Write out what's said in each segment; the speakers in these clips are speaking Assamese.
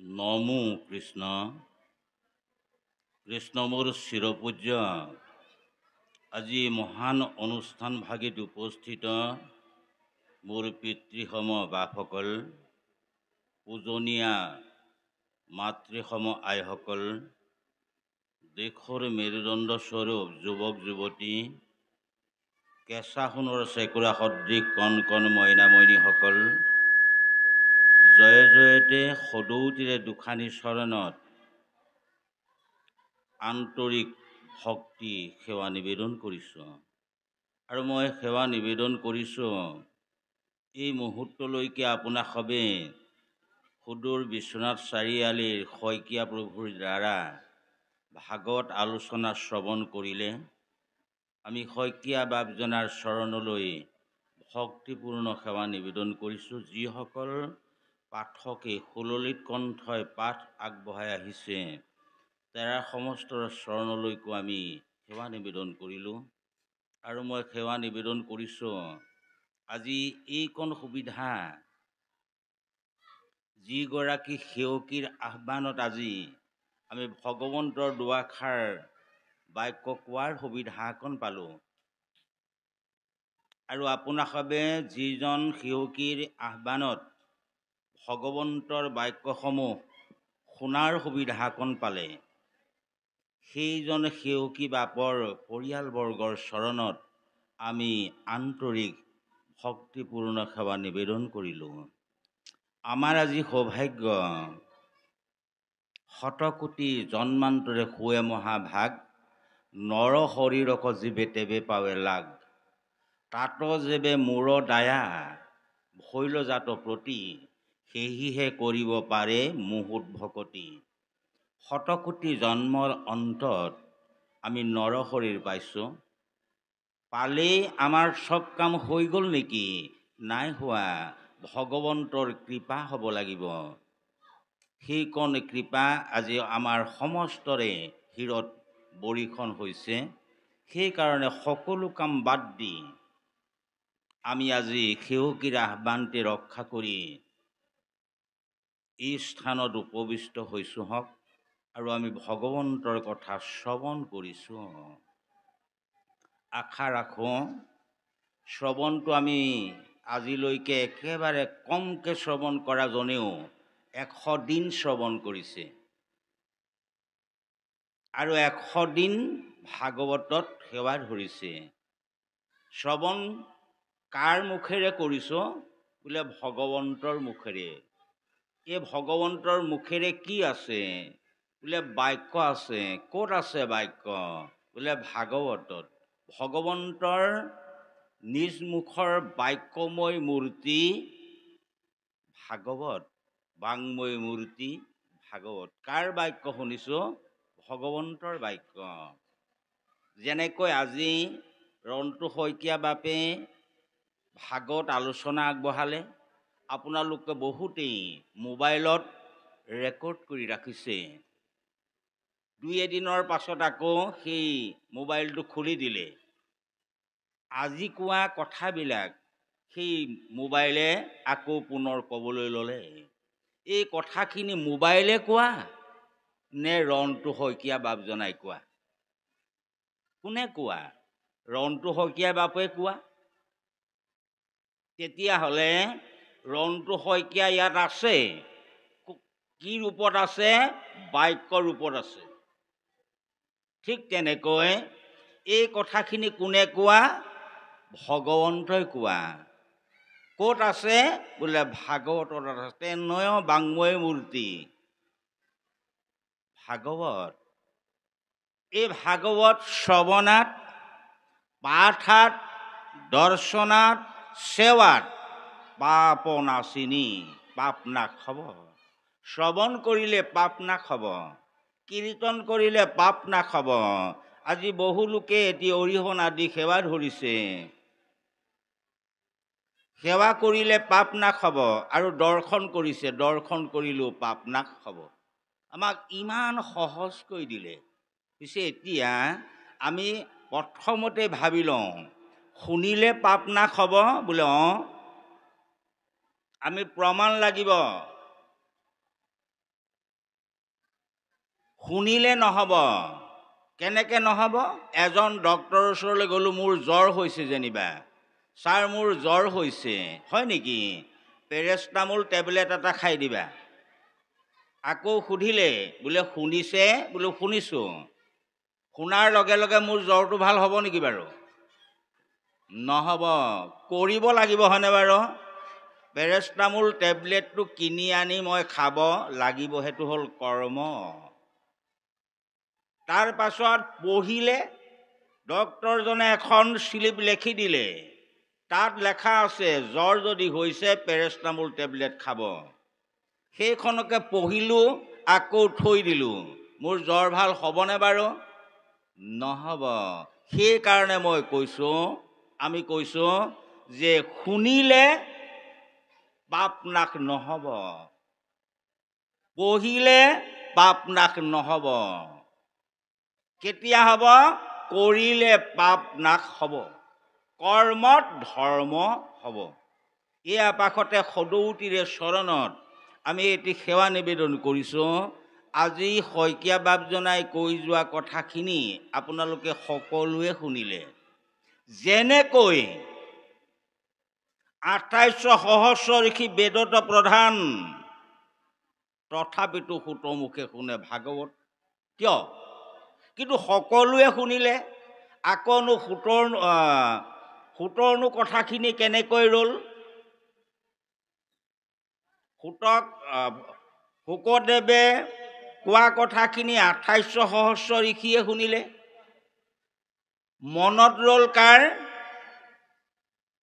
নমো কৃষ্ণ। কৃষ্ণ মোৰ চিৰপূজ্য। আজি মহান অনুষ্ঠান ভাগিত উপস্থিত মোৰ পিতৃসম বাপসকল, পূজনীয়া মাতৃসম আইসকল, দেশৰ মেৰুদণ্ড স্বৰূপ যুৱক যুৱতী, কেঁচা সোণৰ চেকুৰা সদৃশ কণ কণ মইনা মইনীসকল, জয়ে জয়তে সদৌতিৰে দুখানি চৰণত আন্তৰিক ভক্তি সেৱা নিবেদন কৰিছোঁ। আৰু মই সেৱা নিবেদন কৰিছোঁ এই মুহূৰ্তলৈকে আপোনাক সবে সুদূৰ বিশ্বনাথ চাৰিআলিৰ শইকীয়া প্ৰভুৰ দ্বাৰা ভাগৱত আলোচনা শ্ৰৱণ কৰিলে আমি শইকীয়া বাপজনাৰ চৰণলৈ ভক্তিপূৰ্ণ সেৱা নিবেদন কৰিছোঁ। যিসকল পাঠকে সুললিত কণ্ঠই পাঠ আগবঢ়াই আহিছে তাৰা সমস্তৰ চৰণলৈকো আমি সেৱা নিবেদন কৰিলোঁ। আৰু মই সেৱা নিবেদন কৰিছোঁ আজি এইকণ সুবিধা যিগৰাকী সেৱকীৰ আহ্বানত আজি আমি ভগৱন্তৰ দুআষাৰ বাক্য কোৱাৰ সুবিধাকণ পালোঁ। আৰু আপোনাসবে যিজন সেৱকীৰ আহ্বানত ভগৱন্তৰ বাক্যসমূহ শুনাৰ সুবিধাকণ পালে, সেইজন সেৱকী বাপৰ পৰিয়ালবৰ্গৰ চৰণত আমি আন্তৰিক ভক্তিপূৰ্ণ সেৱা নিবেদন কৰিলোঁ। আমাৰ আজি সৌভাগ্য, শতকোটি জন্মান্তৰে শুৱে মহাভাগ, নৰ শৰীৰক জীৱে তেবে পাৱে লাগ, তাত যেবে মূৰ দায়া ভৈল জাত প্ৰতি, সেহিহে কৰিব পাৰে মুহূৰ্ত ভকতি। শতকোটি জন্মৰ অন্তত আমি নৰ শৰীৰ পাইছোঁ। পালেই আমাৰ চব কাম হৈ গ'ল নেকি? নাই হোৱা। ভগৱন্তৰ কৃপা হ'ব লাগিব। সেইকণ কৃপা আজি আমাৰ সমস্তৰে শিৰত বৰিখন হৈছে। সেইকাৰণে সকলো কাম বাদ দি আমি আজি সেৱকীৰ আহ্বানটি ৰক্ষা কৰি এই স্থানত উপবিষ্ট হৈছোঁ হওক। আৰু আমি ভগৱন্তৰ কথা শ্ৰৱণ কৰিছোঁ। আশা ৰাখোঁ শ্ৰৱণটো আমি আজিলৈকে একেবাৰে কমকৈ শ্ৰৱণ কৰা জনেও 100 দিন শ্ৰৱণ কৰিছে। আৰু 100 দিন ভাগৱতত সেৱা ধৰিছে। শ্ৰৱণ কাৰ মুখেৰে কৰিছোঁ? বোলে ভগৱন্তৰ মুখেৰে। এই ভগৱন্তৰ মুখেৰে কি আছে? বোলে বাক্য আছে। ক'ত আছে বাক্য? বোলে ভাগৱতত। ভগৱন্তৰ নিজ মুখৰ বাক্যময় মূৰ্তি ভাগৱত, বাংময় মূৰ্তি ভাগৱত। কাৰ বাক্য শুনিছোঁ? ভগৱন্তৰ বাক্য। যেনেকৈ আজি ৰন্টু শইকীয়া বাপে ভাগৱত আলোচনা আগবঢ়ালে, আপোনালোকে বহুতেই মোবাইলত ৰেকৰ্ড কৰি ৰাখিছে। দুই এদিনৰ পাছত আকৌ সেই মোবাইলটো খুলি দিলে। আজি কোৱা কথাবিলাক সেই মোবাইলে আকৌ পুনৰ ক'বলৈ ল'লে। এই কথাখিনি মোবাইলে কোৱা নে ৰন্টু শইকীয়া বাপজনাই কোৱা? কোনে কোৱা? ৰন্টু শইকীয়া বাপে কোৱা? তেতিয়াহ'লে ৰন্টু শইকীয়া ইয়াত আছে। কি ৰূপত আছে? বাক্য ৰূপত আছে। ঠিক তেনেকৈ এই কথাখিনি কোনে কোৱা? ভগৱন্তই কোৱা। ক'ত আছে? বোলে ভাগৱতত আছে। তেনয় বাংময় মূৰ্তি ভাগৱত। এই ভাগৱত শ্ৰৱণাত, পাঠাত, দৰ্শনাত, সেৱাত পাপ নাশিনী, পাপ নাশ হ'ব। শ্ৰৱণ কৰিলে পাপ নাশ হ'ব। কীৰ্তন কৰিলে পাপ নাশ হ'ব। আজি বহু লোকে এটি অৰিহণা দি সেৱা ধৰিছে। সেৱা কৰিলে পাপ নাশ হ'ব। আৰু দৰ্শন কৰিছে, দৰ্শন কৰিলেও পাপ নাশ হ'ব। আমাক ইমান সহজ কৰি দিলে। পিছে এতিয়া আমি প্ৰথমতে ভাবি লওঁ, শুনিলে পাপ নাশ হ'ব? বোলে অঁ। আমি প্ৰমাণ লাগিব। শুনিলে নহ'ব। কেনেকৈ নহ'ব? এজন ডক্টৰৰ ওচৰলৈ গ'লোঁ, মোৰ জ্বৰ হৈছে যেনিবা, ছাৰ মোৰ জ্বৰ হৈছে, হয় নেকি, পেৰাচিটামল টেবলেট এটা খাই দিবা। আকৌ সুধিলে, বোলে শুনিছে? বোলো শুনিছোঁ। শুনাৰ লগে লগে মোৰ জ্বৰটো ভাল হ'ব নেকি বাৰু? নহ'ব, কৰিব লাগিব, হয়নে বাৰু? পেৰাচিটামল টেবলেটটো কিনি আনি মই খাব লাগিব, সেইটো হ'ল কৰ্ম। তাৰ পাছত পঢ়িলে, ডক্টৰজনে এখন শ্লিপ লিখি দিলে, তাত লেখা আছে জ্বৰ যদি হৈছে পেৰাচিটামল টেবলেট খাব। সেইখনকে পঢ়িলোঁ, আকৌ থৈ দিলোঁ। মোৰ জ্বৰ ভাল হ'বনে বাৰু? নহ'ব। সেইকাৰণে মই কৈছোঁ, আমি কৈছোঁ যে শুনিলে পাপ নাশ নহ'ব, পঢ়িলে পাপ নাশ নহ'ব। কেতিয়া হ'ব? কৰিলে পাপ নাশ হ'ব, কৰ্মত ধৰ্ম হ'ব। এই আপাশতে সদৌতিৰে চৰণত আমি এটি সেৱা নিবেদন কৰিছোঁ। আজি শইকীয়া বাপজনাই কৈ যোৱা কথাখিনি আপোনালোকে সকলোৱে শুনিলে। যেনেকৈ 28 সহস্ৰ ঋষি বেদত প্ৰধান, তথাপিতো সুতমুখে শুনে ভাগৱত। কিয়? কিন্তু সকলোৱে শুনিলে। আকৌনো সুতৰনো কথাখিনি কেনেকৈ ৰ'ল? শুকদেৱে কোৱা কথাখিনি 28 সহস্ৰ ঋষিয়ে শুনিলে। মনত ৰ'ল কাৰ?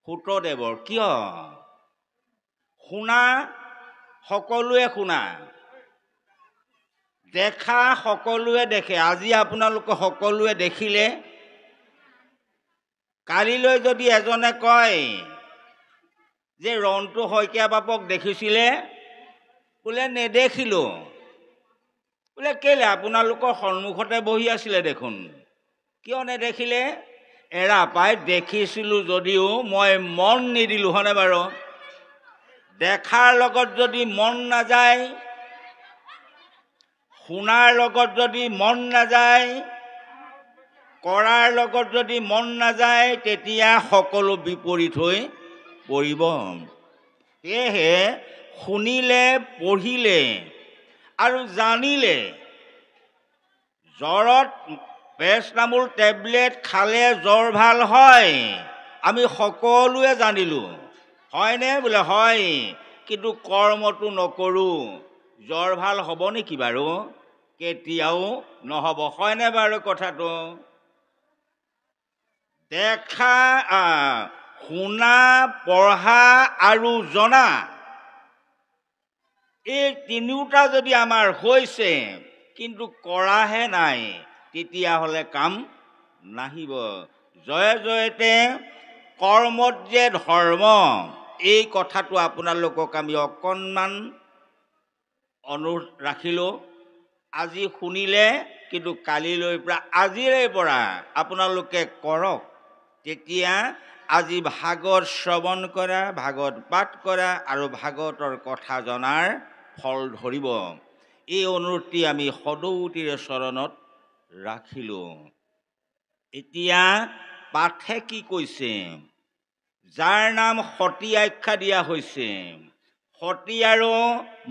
শুকদেৱৰ। কিয়? শুনা সকলোৱে শুনা, দেখা সকলোৱে দেখে। আজি আপোনালোকে সকলোৱে দেখিলে। কালিলৈ যদি এজনে কয় যে ৰন্টু শইকীয়া বাপক দেখিছিলে, বোলে নেদেখিলোঁ, বোলে কেলে? আপোনালোকৰ সন্মুখতে বহি আছিলে দেখোন, কিয় নেদেখিলে? এৰা পাই, দেখিছিলোঁ যদিও মই মন নিদিলোঁ, হয়নে বাৰু? দেখাৰ লগত যদি মন নাযায়, শুনাৰ লগত যদি মন নাযায়, কৰাৰ লগত যদি মন নাযায়, তেতিয়া সকলো বিপৰীত হৈ পৰিব। সেয়েহে শুনিলে, পঢ়িলে আৰু জানিলে, জ্বৰত পেৰাচিটামল টেবলেট খালে জ্বৰ ভাল হয়, আমি সকলোৱে জানিলোঁ, হয়নে? বোলে হয়, কিন্তু কৰ্মটো নকৰোঁ, জ্বৰ ভাল হ'ব নেকি বাৰু? কেতিয়াও নহ'ব, হয়নে বাৰু কথাটো? দেখা, শুনা, পঢ়া আৰু জনা, এই তিনিওটা যদি আমাৰ হৈছে কিন্তু কৰাহে নাই, তেতিয়াহ'লে কাম নাহিব। জয়ে জয়তে কৰ্মত যে ধৰ্ম, এই কথাটো আপোনালোকক আমি অকণমান অনুৰোধ ৰাখিলোঁ। আজি শুনিলে, কিন্তু কালিলৈ পৰা, আজিৰে পৰা আপোনালোকে কৰক। তেতিয়া আজি ভাগৱত শ্ৰৱণ কৰা, ভাগৱত পাঠ কৰা আৰু ভাগৱতৰ কথা জনাৰ ফল ধৰিব। এই অনুৰোধটি আমি সদৌতিৰে চৰণত ৰাখিলোঁ। এতিয়া পাঠে কি কৈছে? যাৰ নাম সতী আখ্যা দিয়া হৈছে, সতী আৰু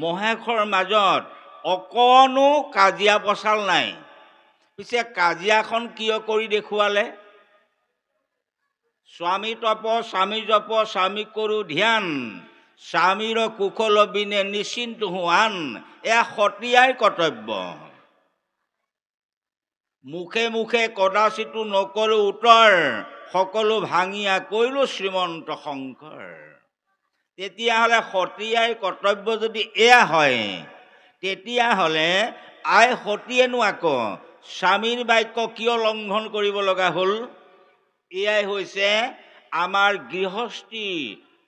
মহেশৰ মাজত অকণো কাজিয়া পচাল নাই। পিছে কাজিয়াখন কিয় কৰি দেখুৱালে? স্বামী তপ, স্বামী জপ, স্বামী কৰোঁ ধ্যান, স্বামীৰ কুশল বিনে নিশ্চিন্ত হোৱান, এয়া সতী আইৰ কৰ্তব্য। মুখে মুখে কদাচিতো নকৰোঁ উত্তৰ, সকলো ভাঙিয়া কৰিলোঁ শ্ৰীমন্ত শংকৰ। তেতিয়াহ'লে সতী আইৰ কৰ্তব্য যদি এয়া হয়, তেতিয়াহ'লে আই সতীয়েনো আকৌ স্বামীৰ বাক্য কিয় লংঘন কৰিব লগা হ'ল? এয়াই হৈছে আমাৰ গৃহস্থী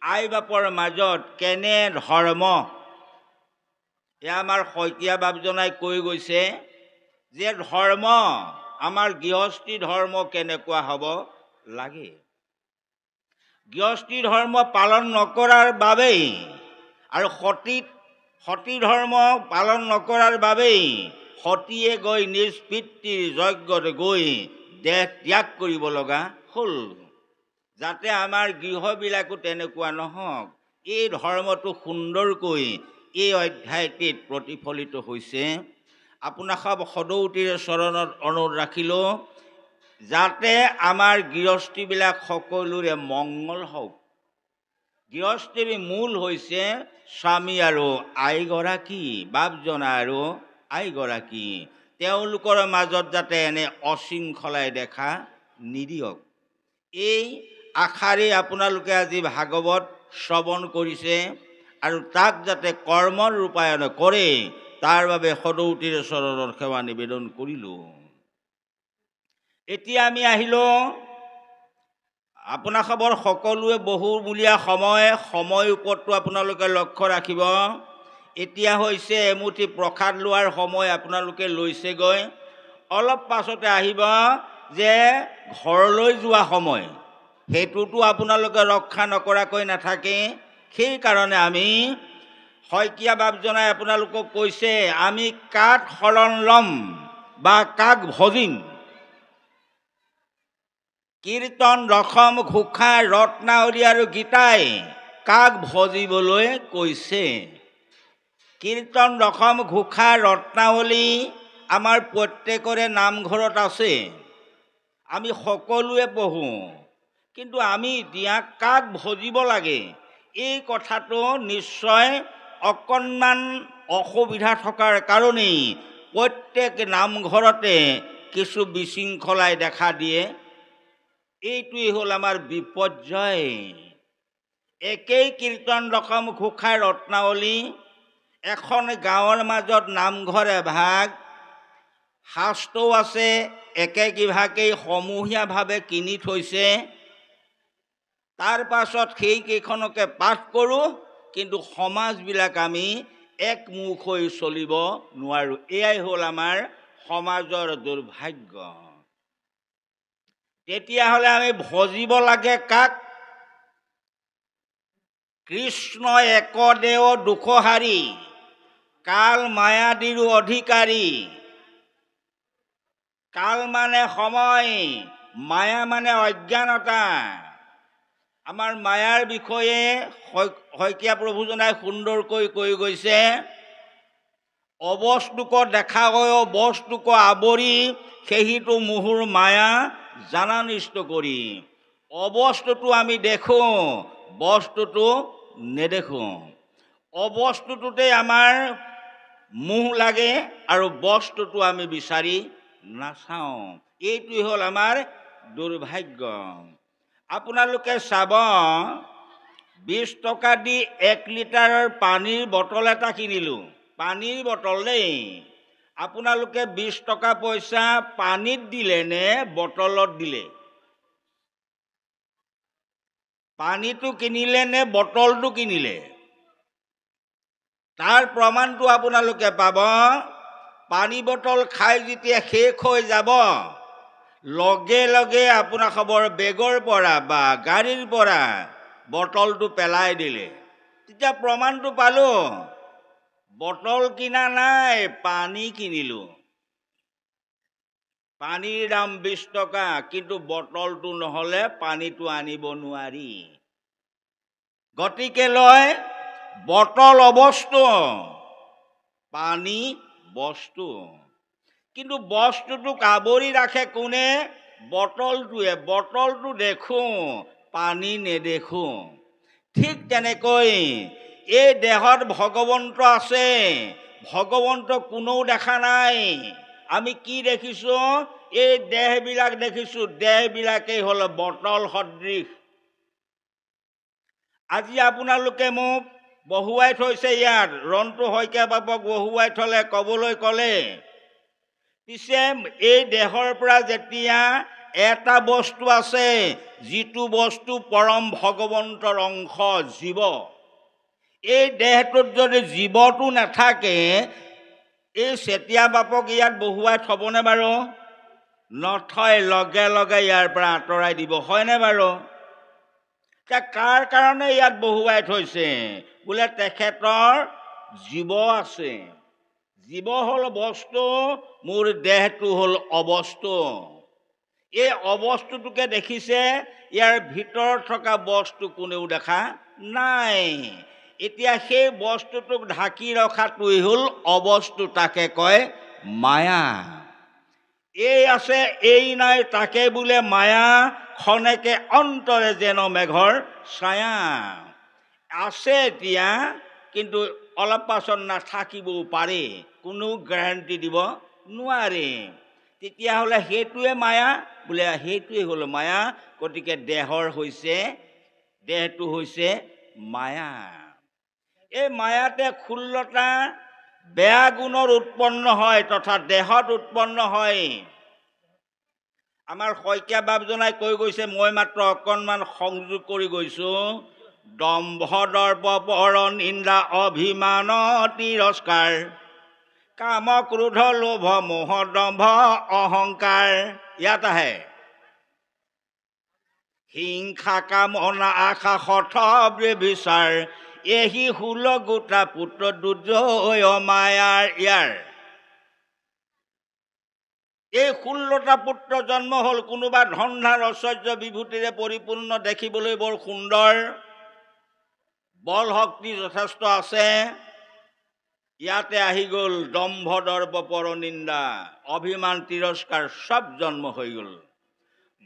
আই বাপৰ মাজত কেনে ধৰ্ম। এয়া আমাৰ শইকীয়া বাপজনাই কৈ গৈছে যে ধৰ্ম, আমাৰ গৃহস্থী ধৰ্ম কেনেকুৱা হ'ব লাগে। গৃহস্থী ধৰ্ম পালন নকৰাৰ বাবেই আৰু সতী ধৰ্ম পালন নকৰাৰ বাবেই সতীয়ে গৈ নিজ পিতৃৰ যজ্ঞত গৈ দেহ ত্যাগ কৰিব লগা হ'ল। যাতে আমাৰ গৃহবিলাকো তেনেকুৱা নহওক, এই ধৰ্মটো সুন্দৰকৈ এই অধ্যায়টিত প্ৰতিফলিত হৈছে। আপোনাক সব সদৌতিৰ চৰণত অনুৰোধ ৰাখিলোঁ যাতে আমাৰ গৃহস্থীবিলাক সকলোৰে মংগল হওক। গৃহস্থীৰ মূল হৈছে স্বামী আৰু আইগৰাকী, বাপজনা আৰু আইগৰাকী। তেওঁলোকৰ মাজত যাতে এনে অশৃংখলাই দেখা নিদিয়ক, এই আশাৰে আপোনালোকে আজি ভাগৱত শ্ৰৱণ কৰিছে আৰু তাক যাতে কৰ্মৰ ৰূপায়ণ কৰে তাৰ বাবে সদৌতিৰ চৰণত সেৱা নিবেদন কৰিলোঁ। এতিয়া আমি আহিলোঁ আপোনাসবৰ সকলোৱে বহুমূলীয়া সময় ওপৰতো আপোনালোকে লক্ষ্য ৰাখিব। এতিয়া হৈছে এমুঠি প্ৰসাদ লোৱাৰ সময়, আপোনালোকে লৈছেগৈ। অলপ পাছতে আহিব যে ঘৰলৈ যোৱা সময়, সেইটোতো আপোনালোকে ৰক্ষা নকৰাকৈ নাথাকে। সেইকাৰণে আমি শইকীয়া বাপজনাই আপোনালোকক কৈছে আমি কাক শৰণ ল'ম বা কাক ভজিম। কীৰ্তন, দশম, ঘোষা, ৰত্নাৱলী আৰু গীতাই কাক ভজিবলৈ কৈছে। কীৰ্তন, দশম, ঘোষা, ৰত্নাৱলী আমাৰ প্ৰত্যেকৰে নামঘৰত আছে, আমি সকলোৱে পঢ়োঁ। কিন্তু আমি এতিয়া কাক ভজিব লাগে এই কথাটো নিশ্চয় অকণমান অসুবিধা থকাৰ কাৰণেই প্ৰত্যেক নামঘৰতে কিছু বিশৃংখলাই দেখা দিয়ে। এইটোৱেই হ'ল আমাৰ বিপৰ্যয়। একেই কীৰ্তন, দশম, ঘোষা, ৰত্নাৱলী, এখন গাঁৱৰ মাজত নামঘৰ এভাগ, শাস্ত্ৰও আছে, একেকিভাগেই সমূহীয়াভাৱে কিনি থৈছে। তাৰ পাছত সেইকেইখনকে পাঠ কৰোঁ, কিন্তু সমাজবিলাক আমি একমুখ হৈ চলিব নোৱাৰোঁ। এয়াই হ'ল আমাৰ সমাজৰ দুৰ্ভাগ্য। তেতিয়াহ'লে আমি ভজিব লাগে কাক? কৃষ্ণ একদেৱ দুখহাৰী, কাল মায়াদিৰো অধিকাৰী। কাল মানে সময়, মায়া মানে অজ্ঞানতা। আমাৰ মায়াৰ বিষয়ে শইকীয়া প্ৰভুজনাই সুন্দৰকৈ কৈ গৈছে, অবস্তুক দেখা হৈ বস্তুক আৱৰি সেহিটো মোহৰ মায়া জানা নিষ্ট কৰি। অবস্তুটো আমি দেখোঁ, বস্তুটো নেদেখোঁ। অবস্তুটোতে আমাৰ মোহ লাগে আৰু বস্তুটো আমি বিচাৰি নাচাওঁ। এইটোৱেই হ'ল আমাৰ দুৰ্ভাগ্য। আপোনালোকে চাব, 20 টকা দি 1 লিটাৰৰ পানীৰ বটল এটা কিনিলোঁ, পানীৰ বটল দেই। আপোনালোকে 20 টকা পইচা পানীত দিলে নে বটলত দিলে? পানীটো কিনিলে নে বটলটো কিনিলে? তাৰ প্ৰমাণটো আপোনালোকে পাব, পানী বটল খাই যেতিয়া শেষ হৈ যাব, লগে লগে আপোনাৰ খবৰ বেগৰ পৰা বা গাড়ীৰ পৰা বটলটো পেলাই দিলে। তেতিয়া প্ৰমাণটো পালোঁ, বটল কিনা নাই, পানী কিনিলোঁ। পানীৰ দাম 20 টকা, কিন্তু বটলটো নহ'লে পানীটো আনিব নোৱাৰি। গতিকে লয় বটল অবস্তু, পানী বস্তু। কিন্তু বস্তুটোক আৱৰি ৰাখে কোনে? বটলটোৱে। বটলটো দেখোঁ, পানী নেদেখোঁ। ঠিক তেনেকৈ এই দেহত ভগৱন্ত আছে, ভগৱন্ত কোনেও দেখা নাই। আমি কি দেখিছোঁ? এই দেহবিলাক দেখিছোঁ, দেহবিলাকেই হ'ল বটল সদৃশ। আজি আপোনালোকে মোক বহুৱাই থৈছে ইয়াত, ৰন্তু শইকীয়া বাপক বহুৱাই থলে, ক'বলৈ ক'লে। পিছে এই দেহৰ পৰা যেতিয়া এটা বস্তু আছে, যিটো বস্তু পৰম ভগৱন্তৰ অংশ, জীৱ। এই দেহটোত যদি জীৱটো নাথাকে, এই চেতিয়া বাপক ইয়াত বহুৱাই থবনে বাৰু? নথয়, লগে লগে ইয়াৰ পৰা আঁতৰাই দিব, হয়নে বাৰু? কাৰ কাৰণে ইয়াত বহুৱাই থৈছে? বোলে তেখেতৰ জীৱ আছে। জীৱ হ'ল বস্তু, মোৰ দেহটো হ'ল অবস্তু। এই অবস্তুটোকে দেখিছে, ইয়াৰ ভিতৰত থকা বস্তু কোনেও দেখা নাই। এতিয়া সেই বস্তুটোক ঢাকি ৰখাটোৱেই হ'ল অবস্তু, তাকে কয় মায়া। এই আছে এই নাই তাকে বোলে মায়া, খনেকে অন্তৰে যেন মেঘৰ ছায়া। আছে এতিয়া, কিন্তু অলপ পাছত নাথাকিবও পাৰে, কোনো গেৰাণ্টি দিব নোৱাৰে। তেতিয়াহ'লে সেইটোৱে মায়া বোলে, সেইটোৱে হ'ল মায়া। গতিকে দেহটো হৈছে মায়া। এই মায়াতে 16টা বেয়া গুণৰ উৎপন্ন হয়, তথা দেহত উৎপন্ন হয়। আমাৰ শইকীয়া বাপজনাই কৈ গৈছে, মই মাত্ৰ অকণমান সংযোগ কৰি গৈছো। দম্ভ দৰ্প পৰ নিন্দা অভিমান তিৰস্কাৰ, কাম ক্ৰোধ লোভ মোহ দম্ভ অহংকাৰ। ইয়াত আহে হিংসা কামনা আশা হঠ বিচাৰ, এহি 16 গোটা পুত্ৰ দুৰ্জয় মায়াৰ। এই 16টা পুত্ৰ জন্ম হ'ল। কোনোবা ধনধাৰ ঐশ্বৰ্য বিভূতিৰে পৰিপূৰ্ণ, দেখিবলৈ বৰ সুন্দৰ, বল শক্তি যথেষ্ট আছে। ইয়াতে আহি গ'ল দম্ভ দৰ্প পৰনিন্দা, অভিমান তিৰস্কাৰ, সব জন্ম হৈ গ'ল।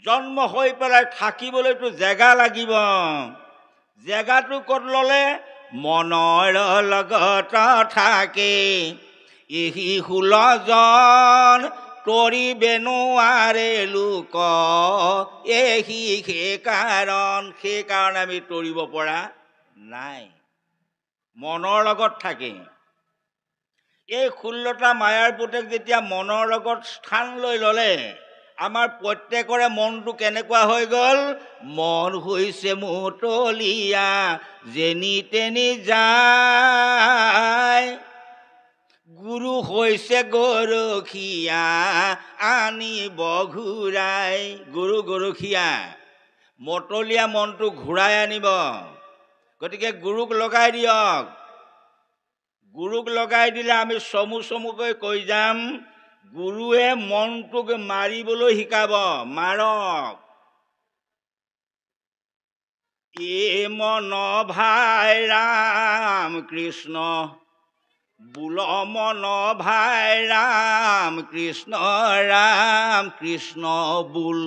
জন্ম হৈ পেলাই থাকিবলৈতো জেগা লাগিব। জেগাটো ক'ত ল'লে? মনৰ লগত থাকে এহি 16 জন, তৰিবে নোৱাৰে লোক এহি সেইকাৰণে আমি তৰিব পৰা নাই। মনৰ লগত থাকে। এই 16টা মায়াৰ পুতেক যেতিয়া মনৰ লগত স্থান লৈ ল'লে, আমাৰ প্ৰত্যেকৰে মনটো কেনেকুৱা হৈ গ'ল? মন হৈছে মুতলীয়া, যেনি তেনি যায়, গুৰু হৈছে গৰখীয়া, আনিব ঘূৰাই। গৰখীয়া, মতলীয়া মনটো ঘূৰাই আনিব। গতিকে গুৰুক লগাই দিয়ক। গুৰুক লগাই দিলে আমি চমুকৈ কৈ যাম, গুৰুৱে মনটোক মাৰিবলৈ শিকাব। মাৰক। এ মন ভাই ৰাম কৃষ্ণ, বোল মন ভাই ৰাম কৃষ্ণ, ৰাম কৃষ্ণ বোল।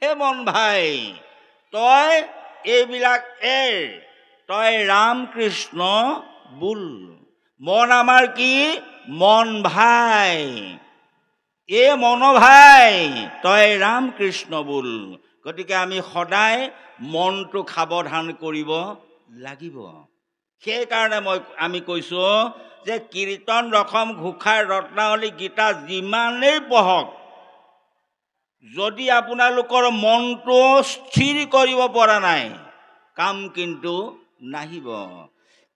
হে মন ভাই, তই এইবিলাক তই ৰাম কৃষ্ণ বোল। মন আমাৰ কি? মন ভাই। এ মন ভাই, তই ৰাম কৃষ্ণ বোল। গতিকে আমি সদায় মনটো সাৱধান কৰিব লাগিব। সেইকাৰণে আমি কৈছো যে কীৰ্তন ৰসম ঘোষাৰ ৰত্নাৱলী গীতা যিমানেই পঢ়ক, যদি আপোনালোকৰ মনটো স্থিৰ কৰিব পৰা নাই, কাম কিন্তু নাহিব।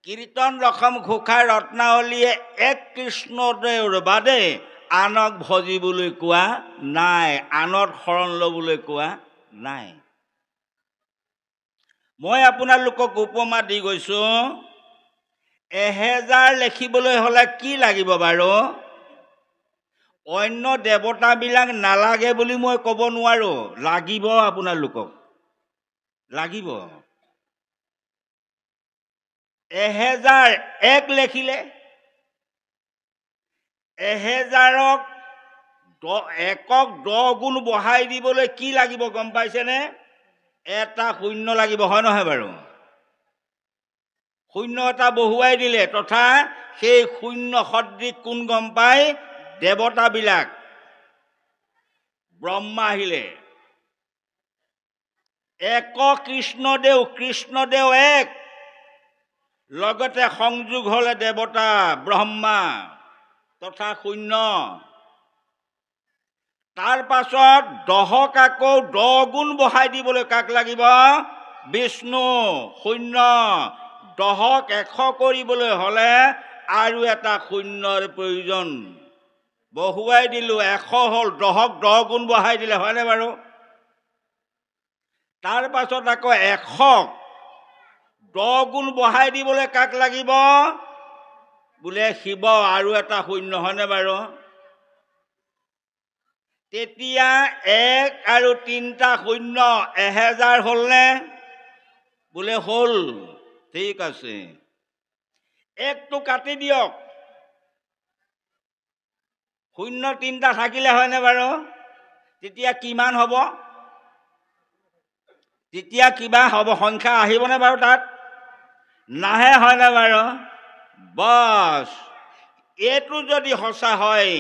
কীৰ্তন ৰসম ঘোষাৰ ৰত্নাৱলীয়ে এক কৃষ্ণদেৱৰ বাদে আনক ভজিবলৈ কোৱা নাই, আনত শৰণ ল'বলৈ কোৱা নাই। মই আপোনালোকক উপমা দি গৈছো। 1000 লিখিবলৈ হ'লে কি লাগিব বাৰু? অন্য দেৱতাবিলাক নালাগে বুলি মই ক'ব নোৱাৰো, লাগিব। আপোনালোকক লাগিব। 1001 লিখিলে 1000ক 10 গুণ বঢ়াই দিবলৈ কি লাগিব গম পাইছেনে? এটা শূন্য লাগিব, হয় নহয় বাৰু? শূন্য এটা বহুৱাই দিলে, তথা সেই শূন্য সদৃশ কোন গম পায়? দেৱতাবিলাক। ব্ৰহ্মা আহিলে, কৃষ্ণদেৱ এক, লগতে সংযোগ হলে দেৱতা ব্ৰহ্মা তথা শূন্য। তাৰ পাছত 10ক আকৌ 10 গুণ বঢ়াই দিবলৈ কাক লাগিব? বিষ্ণু। শূন্য। 10ক 100 কৰিবলৈ হলে আৰু এটা শূন্যৰ প্ৰয়োজন। বহুৱাই দিলো, 100 হ'ল, 10ক 10 গুণ বঢ়াই দিলে, হয়নে বাৰু? তাৰ পাছত আকৌ 100ক 10 গুণ বঢ়াই দিবলৈ কাক লাগিব? বোলে শিৱ আৰু এটা শূন্য, হয়নে বাৰু? তেতিয়া 1 আৰু 3টা শূন্য 1000 হ'লনে? বোলে হ'ল। ঠিক আছে, 1টো কাটি দিয়ক, শূন্য 3টা থাকিলে, হয়নে বাৰু? তেতিয়া কিমান হ'ব? তেতিয়া কিবা হ'ব, সংখ্যা আহিবনে বাৰু তাত? নাহে, হয়নে বাৰু? বছ, এইটো যদি সঁচা হয়,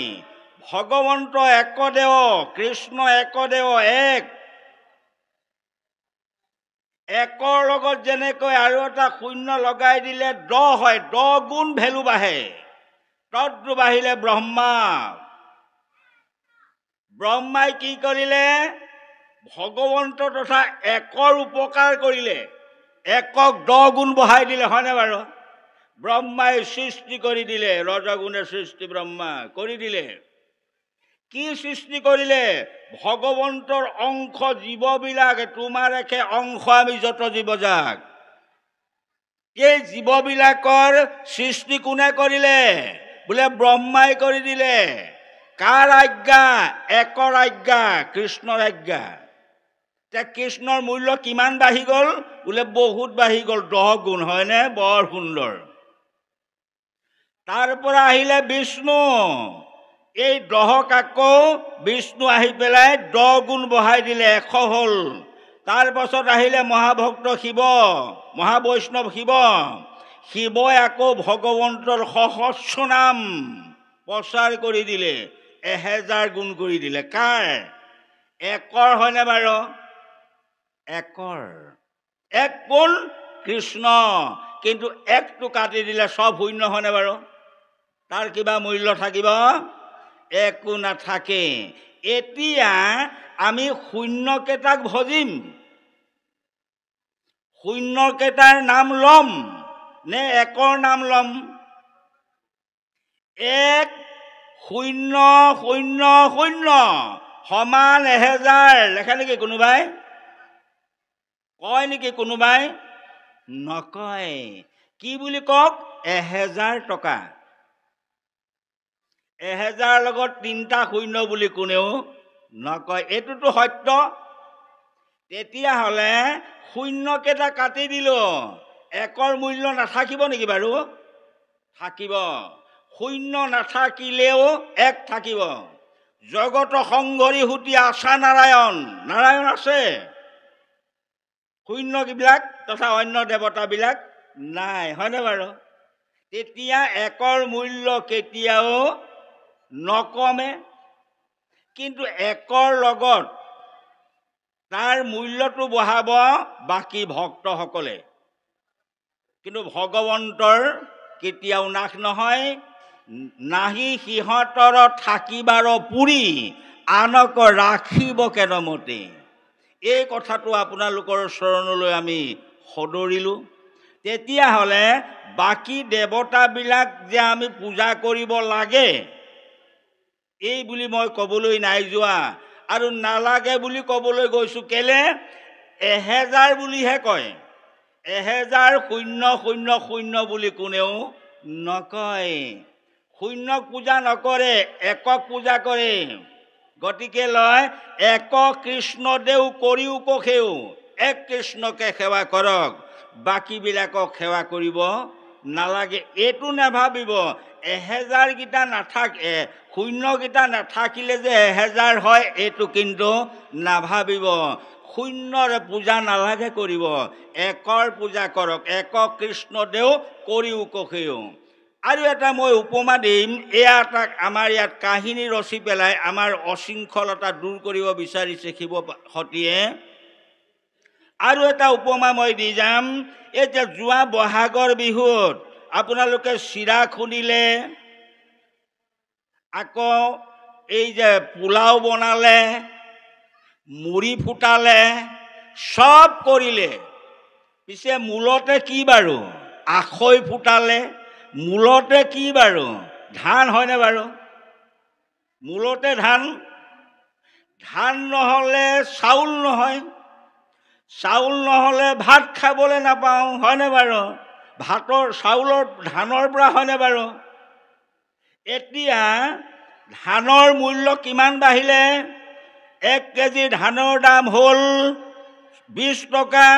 ভগৱন্ত একদেৱ, কৃষ্ণ একদেৱ, একৰ লগত যেনেকৈ আৰু এটা শূন্য লগাই দিলে 10 হয়, 10 গুণ ভেলু বাঢ়ে। তদ্ৰু বাঢ়িলে ব্ৰহ্মাই কি কৰিলে? ভগৱন্ত তথা একৰ উপকাৰ কৰিলে, একক 10 গুণ বঢ়াই দিলে, হয়নে বাৰু? ব্ৰহ্মাই সৃষ্টি কৰি দিলে, ৰজগুণে সৃষ্টি ব্ৰহ্মা কৰি দিলে। কি সৃষ্টি কৰিলে? ভগৱন্তৰ অংশ জীৱবিলাক, তোমাৰ একে অংশ আমি যত জীৱজাক। এই জীৱবিলাকৰ সৃষ্টি কোনে কৰিলে? বোলে ব্ৰহ্মাই কৰি দিলে। কাৰ আজ্ঞা? একৰ আজ্ঞা, কৃষ্ণৰ আজ্ঞা। এতিয়া কৃষ্ণৰ মূল্য কিমান বাঢ়ি গ'ল? বোলে বহুত বাঢ়ি গ'ল, 10 গুণ, হয়নে? বৰ সুন্দৰ। তাৰ পৰা আহিলে বিষ্ণু, এই 10ক আকৌ বিষ্ণু আহি পেলাই 10 গুণ বঢ়াই দিলে, 100 হ'ল। তাৰ পাছত আহিলে মহাভক্ত শিৱ, মহাবৈষ্ণৱ শিৱই আকৌ ভগৱন্তৰ সহস্ৰ নাম প্ৰচাৰ কৰি দিলে, 1000 গুণ কৰি দিলে। কাৰ? একৰ, হয়নে বাৰু? একৰ 1 গুণ কৃষ্ণ, কিন্তু 1টো কাটি দিলে সব শূন্য, হয়নে বাৰু? তাৰ কিবা মূল্য থাকিব? একো নাথাকে। এতিয়া আমি শূন্যকেইটাক ভজিম, শূন্যকেইটাৰ নাম ল'ম নে একৰ নাম ল'ম? 1 0 0 0 সমান 1000 লেখা নেকি কোনোবাই? কয় নেকি কোনোবাই? নকয়। কি বুলি কওক? 1000 টকা। 1000 লগত 3টা শূন্য বুলি কোনেও নকয়, এইটোতো সত্য। তেতিয়াহ'লে শূন্যকেইটা কাটি দিলো, একৰ মূল্য নাথাকিব নেকি বাৰু? থাকিব। শূন্য নাথাকিলেও 1 থাকিব। জগত সংঘৰি সুতি আশা নাৰায়ণ, নাৰায়ণ আছে, শূন্যবিলাক তথা অন্য দেৱতাবিলাক নাই, হয়নে বাৰু? তেতিয়া একৰ মূল্য কেতিয়াও নকমে। কিন্তু একৰ লগত তাৰ মূল্যটো বঢ়াব বাকী ভক্তসকলে, কিন্তু ভগৱন্তৰ কেতিয়াও নাশ নহয়। নাহি সিহঁতৰ থাকিবাৰ পুৰি, আনক ৰাখিব কেনমতে। এই কথাটো আপোনালোকৰ চৰণলৈ আমি সদৰিলোঁ। তেতিয়াহ'লে বাকী দেৱতাবিলাক যে আমি পূজা কৰিব লাগে, এই বুলি মই ক'বলৈ নাই যোৱা, আৰু নালাগে বুলি ক'বলৈ গৈছোঁ। কেলে? 1000 বুলিহে কয়, 1000 0 0 0 বুলি কোনেও নকয়। শূন্যক পূজা নকৰে, একক পূজা কৰে। গতিকে লয়, এক কৃষ্ণদেউ কৰিও কষেও, 1 কৃষ্ণকে সেৱা কৰক, বাকীবিলাকক সেৱা কৰিব নালাগে। এইটো নাভাবিব 1000 কেইটা নাথাকে, শূন্যকেইটা নাথাকিলে যে 1000 হয়, এইটো কিন্তু নাভাবিব। শূন্যৰ পূজা নালাগে কৰিব, একৰ পূজা কৰক, 1 কৃষ্ণদেউ কৰিও কষেও। আৰু এটা মই উপমা দিম, এয়া তাক আমাৰ ইয়াত কাহিনী ৰচি পেলাই আমাৰ অশৃংখলতা দূৰ কৰিব বিচাৰিছে শিৱ সতীয়ে। আৰু এটা উপমা মই দি যাম। এতিয়া যোৱা বহাগৰ বিহুত আপোনালোকে চিৰা খুন্দিলে, আকৌ এই যে পোলাও বনালে, মুড়ি ফুটালে, সব কৰিলে। পিছে মূলতে কি বাৰু? আখৈ ফুটালে, মূলতে কি বাৰু? ধান, হয়নে বাৰু? মূলতে ধান। ধান নহ'লে চাউল নহয়, চাউল নহ'লে ভাত খাবলৈ নাপাওঁ, হয়নে বাৰু? ভাতৰ চাউলৰ ধানৰ পৰা, হয়নে বাৰু? এতিয়া ধানৰ মূল্য কিমান বাঢ়িলে? 1 কেজি ধানৰ দাম হ'ল 20 টকা।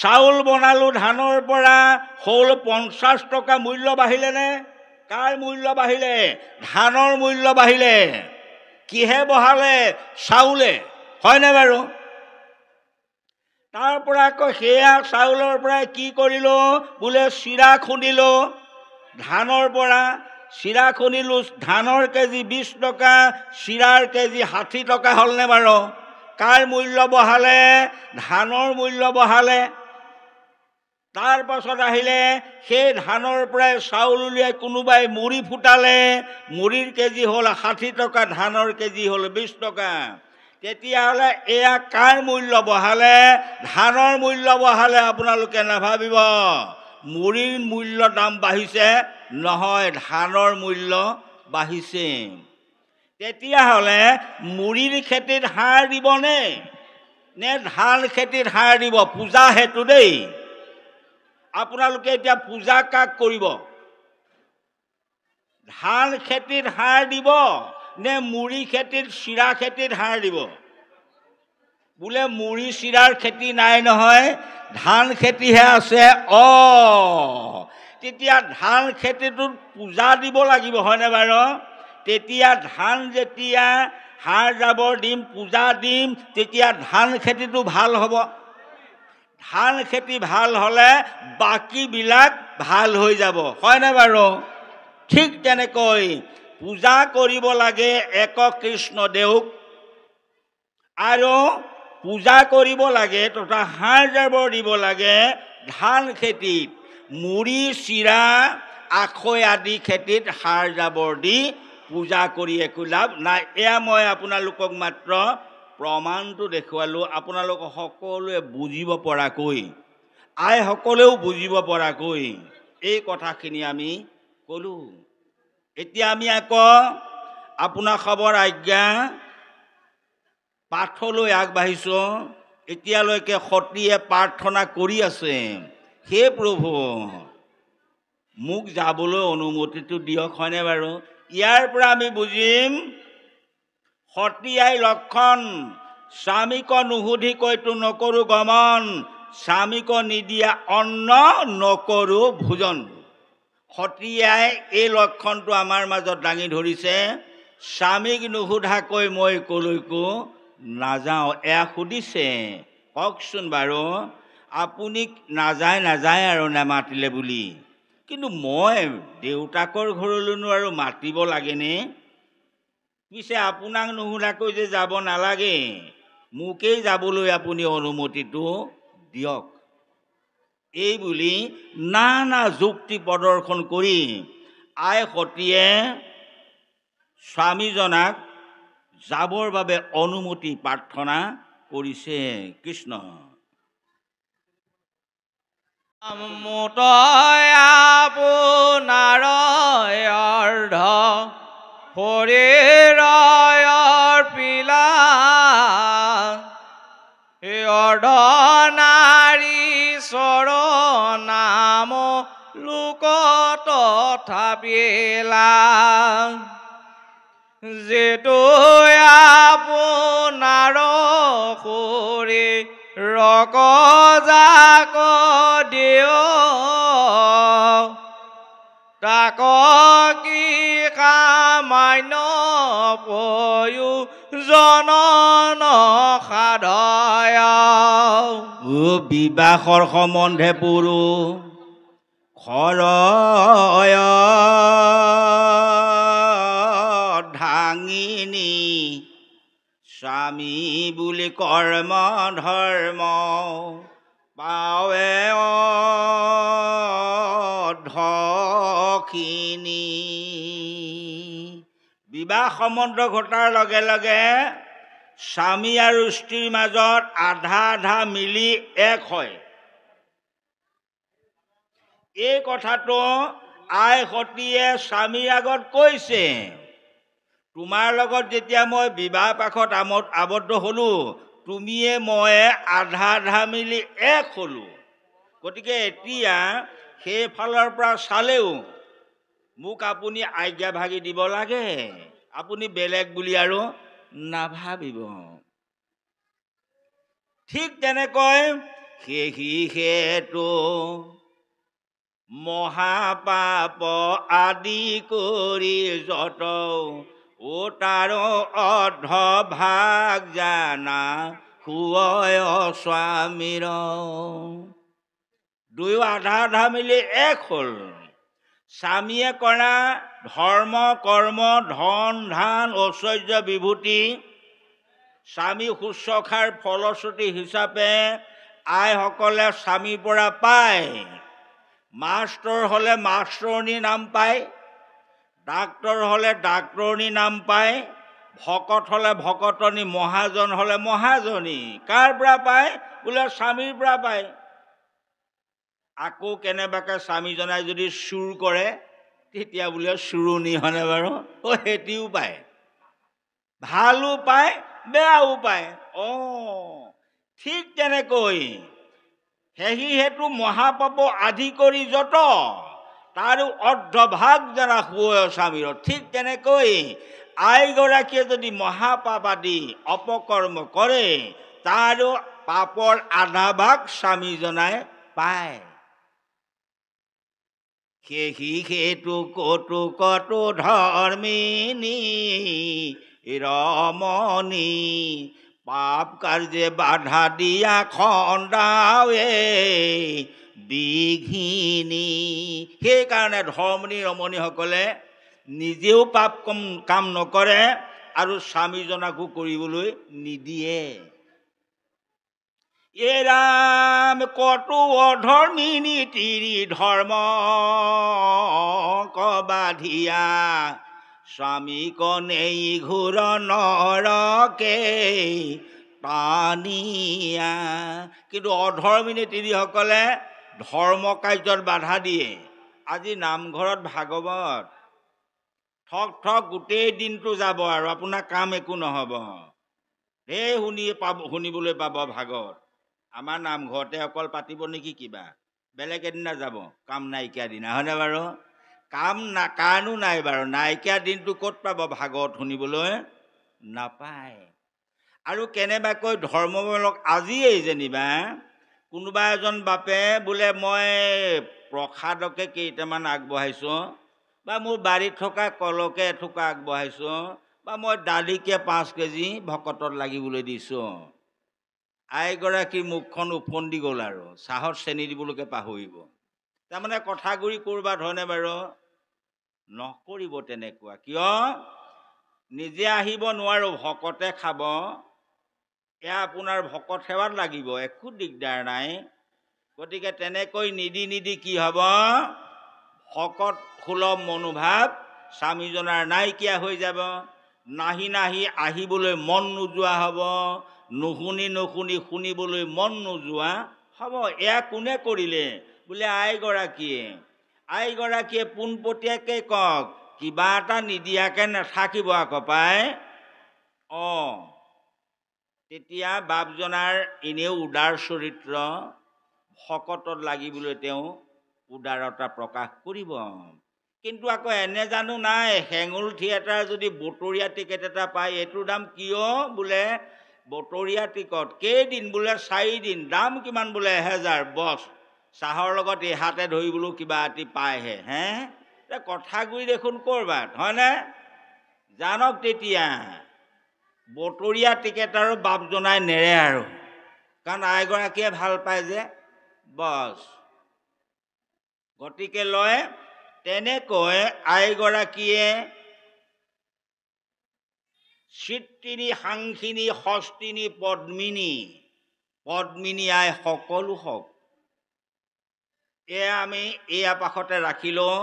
চাউল বনালোঁ ধানৰ পৰা, হ'ল 50 টকা। মূল্য বাঢ়িলেনে? কাৰ মূল্য বাঢ়িলে? ধানৰ মূল্য বাঢ়িলে। কিহে বঢ়ালে? চাউলে, হয়নে বাৰু? তাৰ পৰা আকৌ সেয়া চাউলৰ পৰাই কি কৰিলোঁ? বোলে চিৰা খুন্দিলোঁ ধানৰ পৰা। চিৰা খুন্দিলোঁ, ধানৰ কেজি 20 টকা, চিৰাৰ কেজি 60 টকা হ'লনে বাৰু? কাৰ মূল্য বঢ়ালে? ধানৰ মূল্য বঢ়ালে। তাৰ পাছত আহিলে সেই ধানৰ পৰাই চাউল উলিয়াই কোনোবাই মুড়ি ফুটালে, মুড়িৰ কেজি হ'ল 60 টকা, ধানৰ কেজি হ'ল 20 টকা। তেতিয়াহ'লে এয়া কাৰ মূল্য বঢ়ালে? ধানৰ মূল্য বঢ়ালে। আপোনালোকে নাভাবিব মুড়িৰ মূল্য দাম বাঢ়িছে, নহয়, ধানৰ মূল্য বাঢ়িছে। তেতিয়াহ'লে মুড়িৰ খেতিত সাৰ দিবনে নে ধান খেতিত সাৰ দিব? পূজা হেতু দেই। আপোনালোকে এতিয়া পূজা কাক কৰিব? ধান খেতিত সাৰ দিব নে মুড়ি খেতিত, চিৰা খেতিত সাৰ দিব? বোলে মুড়ি চিৰাৰ খেতি নাই নহয়, ধান খেতিহে আছে। তেতিয়া ধান খেতিটোত পূজা দিব লাগিব, হয়নে বাৰু? তেতিয়া ধান যেতিয়া সাৰ জাবৰ দিম, পূজা দিম, তেতিয়া ধান খেতিটো ভাল হ'ব। ধান খেতি ভাল হ'লে বাকীবিলাক ভাল হৈ যাব, হয়নে বাৰু? ঠিক তেনেকৈ পূজা কৰিব লাগে একক কৃষ্ণদেৱক, আৰু পূজা কৰিব লাগে তথা সাৰ জাবৰ দিব লাগে ধান খেতিত। মুড়ি, চিৰা, আখৈ আদি খেতিত সাৰ জাবৰ দি পূজা কৰি একো লাভ নাই। এয়া মই আপোনালোকক মাত্ৰ প্ৰমাণটো দেখুৱালোঁ, আপোনালোক সকলোৱে বুজিব পৰাকৈ, আইসকলেও বুজিব পৰাকৈ এই কথাখিনি আমি ক'লোঁ। এতিয়া আমি আকৌ আপোনাৰ খবৰ আজ্ঞা পাঠলৈ আগবাঢ়িছোঁ। এতিয়ালৈকে সতীয়ে প্ৰাৰ্থনা কৰি আছে, হে প্ৰভু মোক যাবলৈ অনুমতিটো দিয়ক, হয়নে বাৰু? ইয়াৰ পৰা আমি বুজিম সতী আই লক্ষণ, স্বামীক নুসুধিকৈতো নকৰোঁ গমন, স্বামীক নিদিয়া অন্ন নকৰোঁ ভোজন। সতী আই এই লক্ষণটো আমাৰ মাজত দাঙি ধৰিছে। স্বামীক নুসুধাকৈ মই কলৈকো নাযাওঁ, এয়া সুধিছে। কওকচোন বাৰু, আপুনি নাযায় আৰু নামাতিলে বুলি, কিন্তু মই দেউতাকৰ ঘৰলৈনো আৰু মাতিব লাগেনে? পিছে আপোনাক নুসুধাকৈ যে যাব নালাগে, মোকেই যাবলৈ আপুনি অনুমতিটো দিয়ক। এই বুলি নানা যুক্তি প্ৰদৰ্শন কৰি আই সতীয়ে স্বামীজনাক যাবৰ বাবে অনুমতি প্ৰাৰ্থনা কৰিছে। কৃষ্ণ আপোনাৰ অৰ্ধ শৰীৰৰ পিলা অৰ্ধ নাৰী চৰণাম লোক তথাপিলা যিটো আপোনাৰ শৰী ৰকজাক দিও তাক কি সামান্য প্ৰয়োজন সাধয়। বিবাহৰ সম্বন্ধে পুৰু খৰ ধাঙিনী স্বামী বুলি কৰ্ম ধৰ্ম পাৱে ধখিনি। বিবাহ সম্বন্ধ ঘটাৰ লগে লগে স্বামী আৰু স্ত্ৰীৰ মাজত আধা আধা মিলি এক হয়। এই কথাটো আই সতীয়ে স্বামীৰ আগত কৈছে, তোমাৰ লগত যেতিয়া মই বিবাহ পাশত আবদ্ধ হ'লোঁ, তুমিয়ে মই আধা আধা মিলি এক হ'লোঁ। গতিকে এতিয়া সেইফালৰ পৰা চালেও মোক আপুনি আজ্ঞা ভাগি দিব লাগে, আপুনি বেলেগ বুলি আৰু নাভাবিব। ঠিক তেনেকৈ সেই হেতু মহাপাপ আদি কৰি যত তাৰ অৰ্ধভাগ জানা শুয় স্বামীৰ। দুয়ো আধা আধা মিলি এক হ'ল। স্বামীয়ে কৰা ধৰ্ম কৰ্ম ধন ধান ঐশ্বৰ্য বিভূতি স্বামী শুশ্ৰূষাৰ ফলশ্ৰুতি হিচাপে আইসকলে স্বামীৰ পৰা পায়। মাষ্টৰ হ'লে মাষ্টৰণী নাম পায়, ডাক্তৰ হ'লে ডাক্তৰণী নাম পায়, ভকত হ'লে ভকতনী, মহাজন হ'লে মহাজনী। কাৰ পৰা পায়? বোলে স্বামীৰ পৰা পায়। আকৌ কেনেবাকে স্বামীজনাই যদি চুৰ কৰে তেতিয়া বোলে চুৰণী, হয়নে বাৰু? সেইটিও পায়, ভালো পায় বেয়াও পায়। ঠিক তেনেকৈ সেই হেতু মহাপাপ আদি কৰি যত তাৰো অৰ্ধভাগ জানা শুয় স্বামীৰ। ঠিক তেনেকৈ আইগৰাকীয়ে যদি মহাপাপ আদি অপকৰ্ম কৰে তাৰো পাপৰ আধা ভাগ স্বামীজনাই পায়। সেই হেতু কটু কটু ধৰ্মিনী ৰমণী পাপ কাৰ্যে বাধা দিয়া খন্দাৱে বিঘিনী। সেইকাৰণে ধৰ্মণী ৰমণীসকলে নিজেও পাপ কাম নকৰে আৰু স্বামীজনাকো কৰিবলৈ নিদিয়ে। এৰাম কটু অধৰ্মিনী তিৰি ধৰ্ম কবাধিয়া স্বামী কনেই ঘূৰ নৰকে টানিয়া। কিন্তু অধৰ্মিনী তিৰিসকলে ধৰ্ম কাৰ্যত বাধা দিয়ে। আজি নামঘৰত ভাগৱত ঠক ঠক গোটেই দিনটো যাব আৰু আপোনাৰ কাম একো নহ'ব। শুনিবলৈ পাব ভাগৱত। আমাৰ নামঘৰতে অকল পাতিব নেকি কিবা? বেলেগ এদিনা যাব, কাম নাইকিয়া দিনা, হয়নে বাৰু? কাম কাৰণো নাই বাৰু, নাইকিয়া দিনটো ক'ত পাব ভাগৱত শুনিবলৈ? নাপায়। আৰু কেনেবাকৈ ধৰ্মমূলক আজিয়েই যেনিবা কোনোবা এজন বাপে বোলে মই প্ৰসাদকে কেইটামান আগবঢ়াইছোঁ, বা মোৰ বাৰীত থকা কলকে এথোকা আগবঢ়াইছোঁ, বা মই দালিকে 5 কেজি ভকতত লাগিবলৈ দিছোঁ। আইগৰাকীৰ মুখখন ওফন্দি গ'ল আৰু চাহত চেনি দিবলৈকে পাহৰিব। তাৰমানে কথাগুৰি ক'ৰবাত হয়নে বাৰু? নকৰিব তেনেকুৱা। কিয়? নিজে আহিব নোৱাৰো, ভকতে খাব, এয়া আপোনাৰ ভকত সেৱাত লাগিব, একো দিগদাৰ নাই। গতিকে তেনেকৈ নিদি কি হ'ব? ভকত সুলভ মনোভাৱ স্বামীজনাৰ নাইকিয়া হৈ যাব। নাহি আহিবলৈ মন নোযোৱা হ'ব, নুশুনি শুনিবলৈ মন নোযোৱা হ'ব। এয়া কোনে কৰিলে? বোলে আইগৰাকীয়ে পোনপটীয়াকৈ কওক, কিবা এটা নিদিয়াকৈ নাথাকিব আকৌ পাই। তেতিয়া বাপজনাৰ এনেও উদাৰ চৰিত্ৰ, ভকতত লাগিবলৈ তেওঁ উদাৰতা প্ৰকাশ কৰিব। কিন্তু আকৌ এনে জানো নাই, হেঙুল থিয়েটাৰ যদি বতৰীয়া টিকেট এটা পায়, এইটোৰ দাম কিয়? বোলে বতৰীয়া টিকট কেইদিন? বোলে 4 দিন। দাম কিমান? বোলে 1000। বছ, চাহৰ লগত এহাতে ধৰিবলৈও কিবা এটি পায়হে। কথাগুৰি দেখোন ক'ৰবাত, হয়নে? জানক তেতিয়া বতৰীয়া টিকেট আৰু বাপজনাই নেৰে আৰু, কাৰণ আইগৰাকীয়ে ভাল পায় যে, বছ। গতিকে লয় তেনেকৈ আইগৰাকীয়ে চিত্ৰিনী সাংখিনী হস্তিনী পদ্মিনী আই সকলো হওক। এয়া আমি এই আপাশতে ৰাখিলোঁ।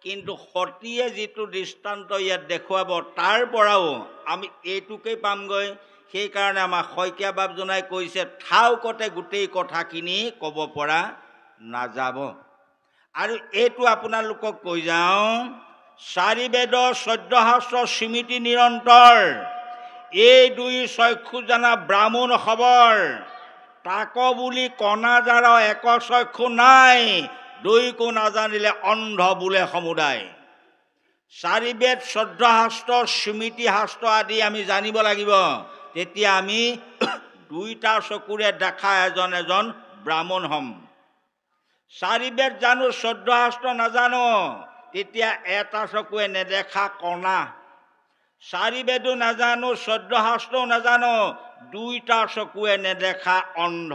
কিন্তু সতীয়ে যিটো দৃষ্টান্ত ইয়াত দেখুৱাব তাৰ পৰাও আমি এইটোকেই পামগৈ। সেইকাৰণে আমাৰ শইকীয়া বাপজনাই কৈছে, ঠাউকতে গোটেই কথাখিনি ক'ব পৰা নাযাব। আৰু এইটো আপোনালোকক কৈ যাওঁ, 4 বেদ 14 শাস্ত্ৰ স্মৃতি নিৰন্তৰ, এই 2 চক্ষু জানা ব্ৰাহ্মণ খবৰ, তাক বুলি কণা যাৰ এক চক্ষু নাই, 2 নাজানিলে অন্ধ বোলে সমুদায়। চাৰি বেদ, 14 শাস্ত্ৰ, স্মৃতি শাস্ত্ৰ আদি আমি জানিব লাগিব। তেতিয়া আমি দুইটা চকুৰে দেখা এজন ব্ৰাহ্মণ হ'ম। চাৰি বেদ জানো, 14 শাস্ত্ৰ নাজানো, তেতিয়া এটা চকুৱে নেদেখা কণা। চাৰি বেদো নাজানো, 14 শাস্ত্ৰও নাজানো, দুইটা চকুৱে নেদেখা অন্ধ।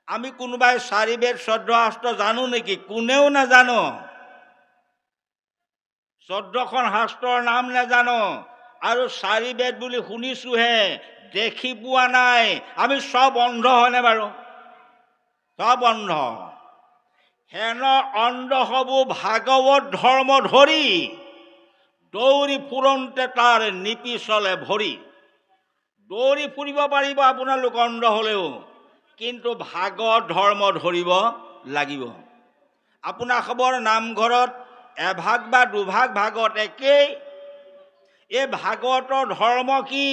আমি কোনোবাই চাৰি বেদ 14 শাস্ত্ৰ জানো নেকি? কোনেও নাজানো। 14খন শাস্ত্ৰৰ নাম নাজানো, আৰু চাৰি বেদ বুলি শুনিছোহে, দেখি পোৱা নাই। আমি চব অন্ধ হয়নে বাৰু? চব অন্ধ। হেন অন্ধ হব ভাগৱত ধৰ্ম ধৰি, দৌৰি ফুৰন্তে তাৰ নিপিছলে ভৰি। দৌৰি ফুৰিব পাৰিব আপোনালোক অন্ধ হলেও, কিন্তু ভাগৱত ধৰ্ম ধৰিব লাগিব। আপোনাৰ খবৰ নামঘৰত এভাগ বা দুভাগ ভাগৱত একেই। এই ভাগৱতৰ ধৰ্ম কি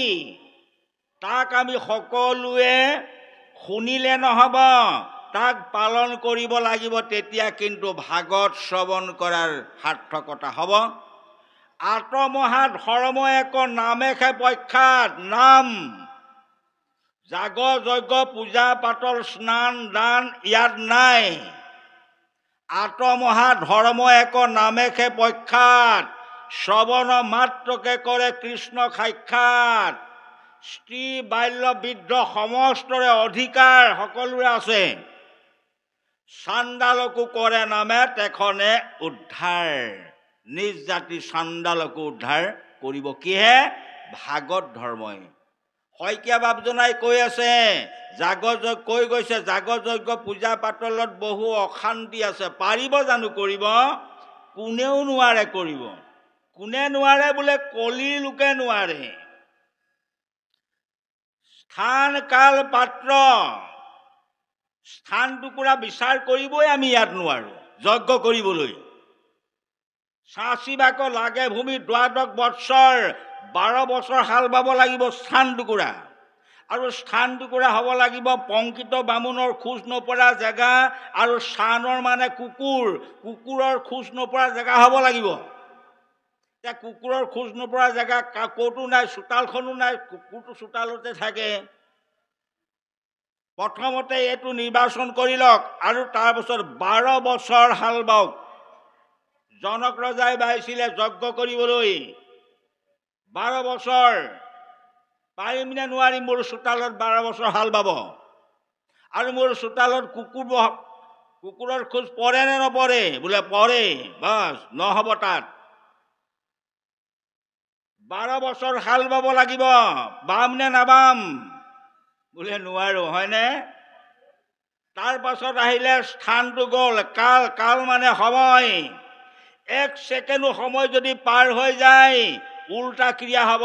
তাক আমি সকলোৱে শুনিলে নহব, তাক পালন কৰিব লাগিব। তেতিয়া কিন্তু ভাগৱত শ্ৰৱণ কৰাৰ সাৰ্থকতা হ'ব। আত্মমহা ধৰ্ম এক নামেহে প্ৰখ্যাত। নাম, যাগ যজ্ঞ, পূজা পাতল, স্নান দান ইয়াত নাই। আত্মমহা ধৰ্ম এক নামেহে প্ৰখ্যাত। শ্ৰৱণ মাত্ৰকে কৰে কৃষ্ণ সাক্ষাৎ। স্ত্ৰী বাল্য বৃদ্ধ সমস্তৰে অধিকাৰ সকলোৰে আছে। চাণ্ডালকো কৰে নামে তেখনে উদ্ধাৰ। নিজ জাতি চাণ্ডালকো উদ্ধাৰ কৰিব কিহে? ভাগৱত ধৰ্মই। শইকীয়া বাপজনাই কৈ আছে, কৈ গৈছে যাগ যজ্ঞ পূজা পাতলত বহু অশান্তি আছে। পাৰিব জানো কৰিব? কোনেও নোৱাৰে কৰিব। কোনে নোৱাৰে বোলে? কলিৰ লোকে নোৱাৰে। স্থান কাল পাত্ৰ, স্থান টুকুৰা বিচাৰ কৰিবই আমি ইয়াত নোৱাৰো যজ্ঞ কৰিবলৈ। চাচিবাক লাগে ভূমি দ্বাদশ বৎসৰ, 12 বছৰ হাল বাব লাগিব স্থান টুকুৰা। আৰু স্থান টুকুৰা হ'ব লাগিব পংকিত বামুণৰ খোজ নপৰা জেগা, আৰু স্থানৰ মানে কুকুৰ, কুকুৰৰ খোজ নপৰা জেগা হ'ব লাগিব। এতিয়া কুকুৰৰ খোজ নপৰা জেগা ক'তো নাই, চোতালখনো নাই, কুকুৰটো চোতালতে থাকে। প্ৰথমতে এইটো নিৰ্বাচন কৰি লওক, আৰু তাৰপিছত 12 বছৰ হাল বাওক। জনক ৰজাই বাইছিলে যজ্ঞ কৰিবলৈ। 12 বছৰ পাৰিম নে নোৱাৰিম মোৰ চোতালত 12 বছৰ হাল বাব? আৰু মোৰ চোতালত কুকুৰৰ খোজ পৰে নে নপৰে? বোলে পৰে। বাছ, নহব তাত। 12 বছৰ হাল বাব লাগিব। বাম নে নাবাম? বোলে নোৱাৰো। হয়নে? তাৰ পাছত আহিলে স্থানটো গ'ল। কাল, কাল মানে সময়। 1 ছেকেণ্ডো সময় যদি পাৰ হৈ যায় উল্টা ক্ৰিয়া হ'ব।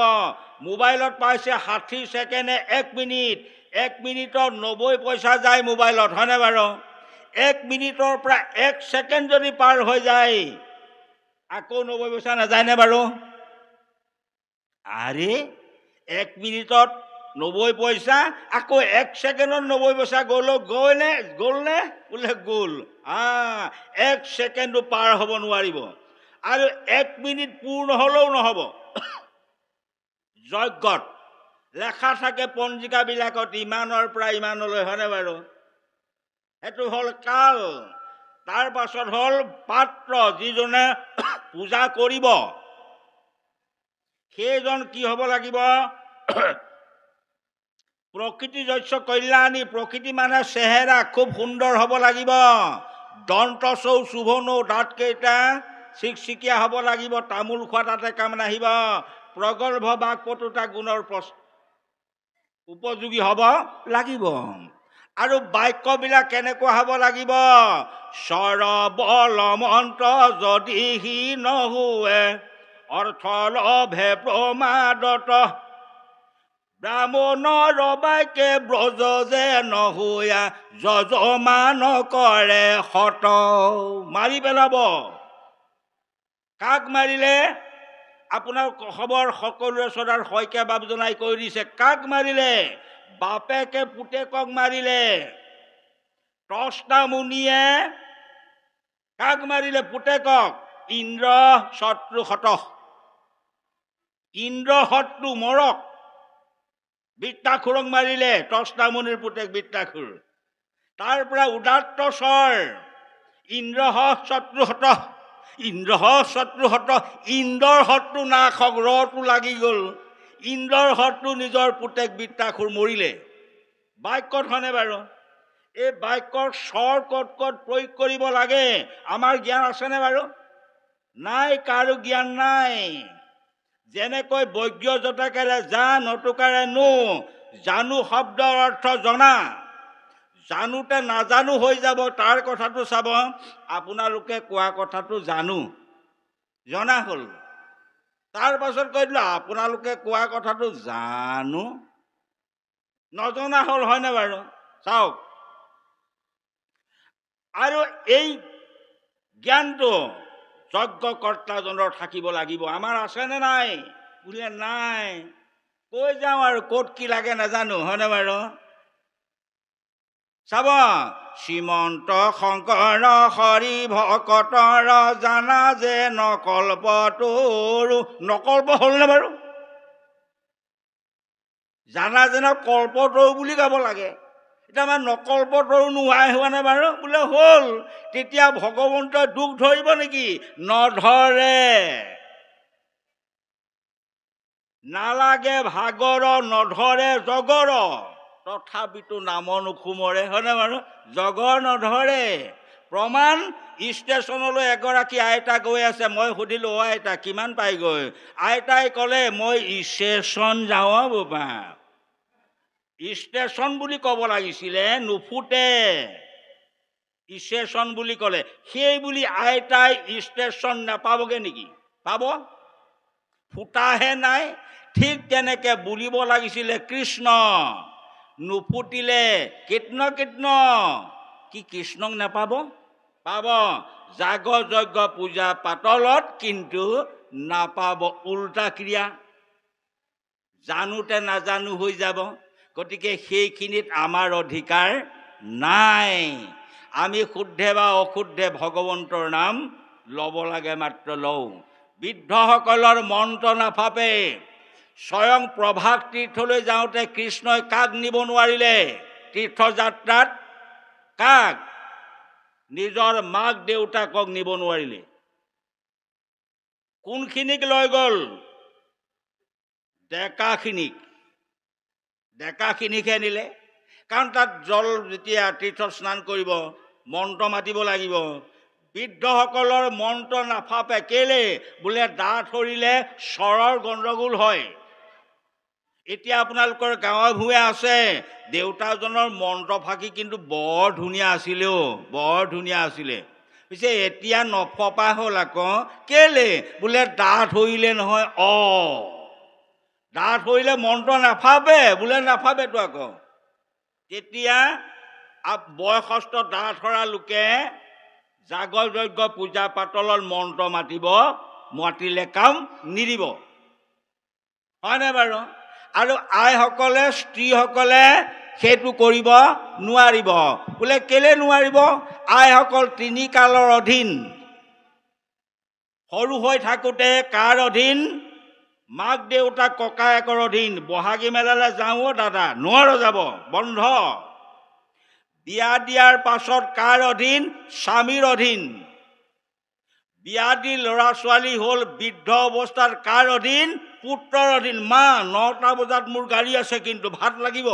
মোবাইলত পাইছে 60 ছেকেণ্ডে 1 মিনিট। 1 মিনিটত 90 পইচা যায় মোবাইলত। হয়নে বাৰু? 1 মিনিটৰ পৰা 1 ছেকেণ্ড যদি পাৰ হৈ যায় আকৌ 90 পইচা নাযায়নে বাৰু? আৰে 1 মিনিটত 90 পইচা, আকৌ 1 ছেকেণ্ডত 90 পইচা গ'লনে? বোলে গ'ল। 1 ছেকেণ্ডো পাৰ হ'ব নোৱাৰিব। আৰু 1 মিনিট পূৰ্ণ হ'লেও নহ'ব। যজ্ঞত লেখা থাকে পঞ্জিকাবিলাকত ইমানৰ পৰা ইমানলৈ। হয়নে বাৰু? সেইটো হ'ল কাল। তাৰ পাছত হ'ল পাত্ৰ, যিজনে পূজা কৰিব সেইজন কি হ'ব লাগিব? প্ৰকৃতি যস্য কল্যাণী। প্ৰকৃতি মানে চেহেৰা খুব সুন্দৰ হ'ব লাগিব। দন্ত চৌ শোভনৌ, দাঁতকেইটা চিকচিকীয়া হ'ব লাগিব। তামোল খোৱা তাতে কাম নাহিব। প্ৰগল্ভ বাকপটুতা গুণৰ উপযোগী হ'ব লাগিব। আৰু বাক্যবিলাক কেনেকুৱা হ'ব লাগিব? সৰবল মন্ত্ৰ যদি সি নহুৱে, অৰ্থ লভে প্ৰমাদত, ব্ৰাহ্মণৰ বাক্যে ব্ৰজ যে নহুয়া, যজমান কৰে হত। মাৰি পেলাব। কাক মাৰিলে? আপোনাৰ খবৰ সকলোৰে চৰ্দাৰ শইকীয়া বাপজনাই কৈ দিছে। কাক মাৰিলে? বাপেকে পুতেকক মাৰিলে। ত্ৰস্তা মুনিয়ে কাক মাৰিলে? পুতেকক। ইন্দ্ৰ শত্ৰু হত ইন্দ্ৰ শত্ৰু মৰক বৃত্তাসুৰক মাৰিলে তস্তামুনিৰ পুতেক বৃত্তাসুৰ তাৰ পৰা উদাত্ত স্বৰ ইন্দ্ৰ শত্ৰু হত ইন্দ্ৰ শত্ৰু হত ইন্দ্ৰৰ শত্ৰু নাশক ৰটো লাগি গ'ল ইন্দ্ৰৰ শত্ৰু নিজৰ পুতেক বৃত্তাসুৰ মৰিলে বাক্যত হয়নে বাৰু এই বাক্যৰ স্বৰ ক'ত ক'ত প্ৰয়োগ কৰিব লাগে আমাৰ জ্ঞান আছেনে বাৰু নাই কাৰো জ্ঞান নাই যেনেকৈ বৈজ্ঞ জটাকেৰে যা নতুকাৰে নো জানো শব্দৰ অৰ্থ জনা জানোতে নাজানো হৈ যাব তাৰ কথাটো চাব আপোনালোকে কোৱা কথাটো জানো জনা হ'ল তাৰ পাছত কৈ দিলোঁ আপোনালোকে কোৱা কথাটো জানো নজনা হ'ল হয়নে বাৰু চাওক আৰু এই জ্ঞানটো যজ্ঞকৰ্তাজনৰ থাকিব লাগিব আমাৰ আছেনে নাই বোলে নাই কৈ যাওঁ আৰু ক'ত কি লাগে নাজানো হয়নে বাৰু চাব শ্ৰীমন্ত শংকৰ হৰি ভকতৰ জানা যে নকল্পতৰু নকল্প হ'লনে বাৰু জানা যে কল্পতৰু বুলি গাব লাগে এতিয়া আমাৰ নকল্পতৰু নোহোৱাই হোৱা নাই বাৰু বোলে হ'ল তেতিয়া ভগৱন্তই দুখ ধৰিব নেকি নধৰে নালাগে ভাগৰ নধৰে জগৰ তথাপিতো নাম নোসোমৰে হয়নে বাৰু জগৰ নধৰে প্ৰমাণ ষ্টেচনলৈ এগৰাকী আইতা গৈ আছে মই সুধিলোঁ অ' আইতা কিমান পাইগৈ আইতাই ক'লে মই ষ্টেচন যাওঁ বাবা ষ্টেচন বুলি ক'ব লাগিছিলে নুফুটে ষ্টেচন বুলি ক'লে সেই বুলি আইতাই ষ্টেচন নাপাবগৈ নেকি পাব ফুটাহে নাই ঠিক তেনেকৈ বুলিব লাগিছিলে কৃষ্ণ নুফুটিলে কৃষ্ণ কৃষ্ণ কি কৃষ্ণক নাপাব পাব যাগ যজ্ঞ পূজা পাতলত কিন্তু নাপাব উল্টা ক্ৰিয়া জানোতে নাজানো হৈ যাব গতিকে সেইখিনিত আমাৰ অধিকাৰ নাই আমি শুদ্ধে বা অশুদ্ধে ভগৱন্তৰ নাম ল'ব লাগে মাত্ৰ লওঁ বৃদ্ধসকলৰ মন্ত্ৰ নাফাপে স্বয়ং প্ৰভাস তীৰ্থলৈ যাওঁতে কৃষ্ণই কাক নিব নোৱাৰিলে তীৰ্থযাত্ৰাত কাক নিজৰ মাক দেউতাকক নিব নোৱাৰিলে কোনখিনিক লৈ গ'ল ডেকাখিনিকহে নিলে কাৰণ তাত জল যেতিয়া তীৰ্থ স্নান কৰিব মন্ত্ৰ মাতিব লাগিব বৃদ্ধসকলৰ মন্ত্ৰ নাফাপে কেলে বোলে দাঁত সৰিলে স্বৰৰ গণ্ডগোল হয় এতিয়া আপোনালোকৰ গাঁৱে ভূঞে আছে দেউতাজনৰ মন্ত্ৰ ফাঁকি কিন্তু বৰ ধুনীয়া আছিলে বৰ ধুনীয়া আছিলে পিছে এতিয়া নফপা হ'ল আকৌ কেলে বোলে দাঁত সৰিলে নহয় দাঁত সৰিলে মন্ত্ৰ নাফাপে বোলে নাফাপেতো আকৌ তেতিয়া বয়সস্থ দাঁত সৰা লোকে যাগ যজ্ঞ পূজা পাতলত মন্ত্ৰ মাতিলে কাম নিদিব হয়নে বাৰু আৰু আইসকলে স্ত্ৰীসকলে সেইটো কৰিব নোৱাৰিব বোলে কেলে নোৱাৰিব আইসকল তিনি কালৰ অধীন সৰু হৈ থাকোঁতে কাৰ অধীন মাক দেউতাক ককায়েকৰ অধীন বহাগী মেলালৈ যাওঁ দাদা নোৱাৰো যাব বন্ধ বিয়া দিয়াৰ পাছত কাৰ অধীন স্বামীৰ অধীন বিয়া দি ল'ৰা ছোৱালী হ'ল বৃদ্ধ অৱস্থাত কাৰ অধীন পুত্ৰৰ অধীন মা 9টা বজাত মোৰ গাড়ী আছে কিন্তু ভাত লাগিব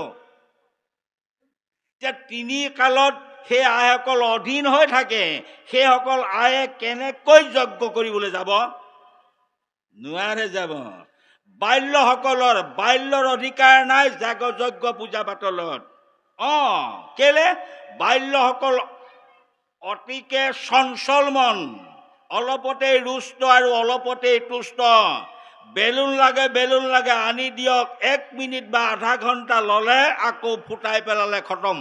এতিয়া তিনি কালত সেই আইসকল অধীন হৈ থাকে সেইসকল আয়ে কেনেকৈ যজ্ঞ কৰিবলৈ যাব নোৱাৰে যাব বাল্যৰ অধিকাৰ নাই যাগ যজ্ঞ পূজা পাতলত কেলে বাল্যসকল অতিকে চঞ্চল মন অলপতে ৰুষ্ট আৰু অলপতে তুষ্ট বেলুন লাগে আনি দিয়ক 1 মিনিট বা আধা ঘণ্টা ল'লে আকৌ ফুটাই পেলালে খতম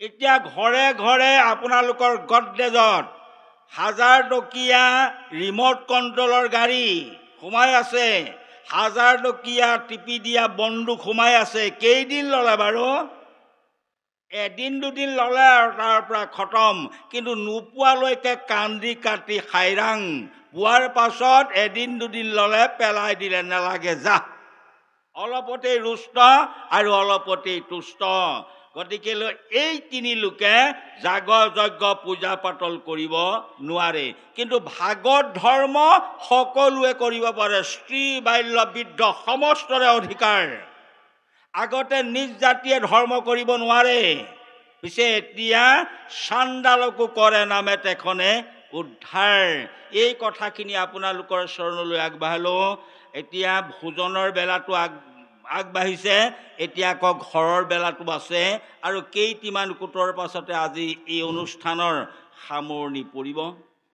এতিয়া ঘৰে ঘৰে আপোনালোকৰ গডৰেজত 1000 টকীয়া ৰিমট কণ্ট্ৰলৰ গাড়ী সোমাই আছে 1000 টকীয়া টিপি দিয়া বন্দুক সোমাই আছে কেইদিন ল'লে বাৰু এদিন দুদিন ল'লে আৰু তাৰ পৰা খতম, কিন্তু নোপোৱালৈকে কান্দি কাটি খাইৰাং, পোৱাৰ পাছত এদিন দুদিন ল'লে পেলাই দিলে, নালাগে যা। অলপতেই ৰুষ্ট আৰু অলপতেই তুষ্ট। গতিকে এই তিনি লোকে যাগ যজ্ঞ পূজা পাতল কৰিব নোৱাৰে, কিন্তু ভাগৱত ধৰ্ম সকলোৱে কৰিব পাৰে। স্ত্ৰী বাল্য বৃদ্ধ সমস্তৰে অধিকাৰ। আগতে নিজ জাতিয়ে ধৰ্ম কৰিব নোৱাৰে, পিছে এতিয়া চাণ্ডালকো কৰে নামে তেখনে উদ্ধাৰ। এই কথাখিনি আপোনালোকৰ চৰণলৈ আগবাঢ়িলোঁ। এতিয়া ভোজনৰ বেলাটো আগবাঢ়িছে, এতিয়া আকৌ ঘৰৰ বেলাটো আছে, আৰু কেইটিমান কোটৰ পাছতে আজি এই অনুষ্ঠানৰ সামৰণি পৰিব।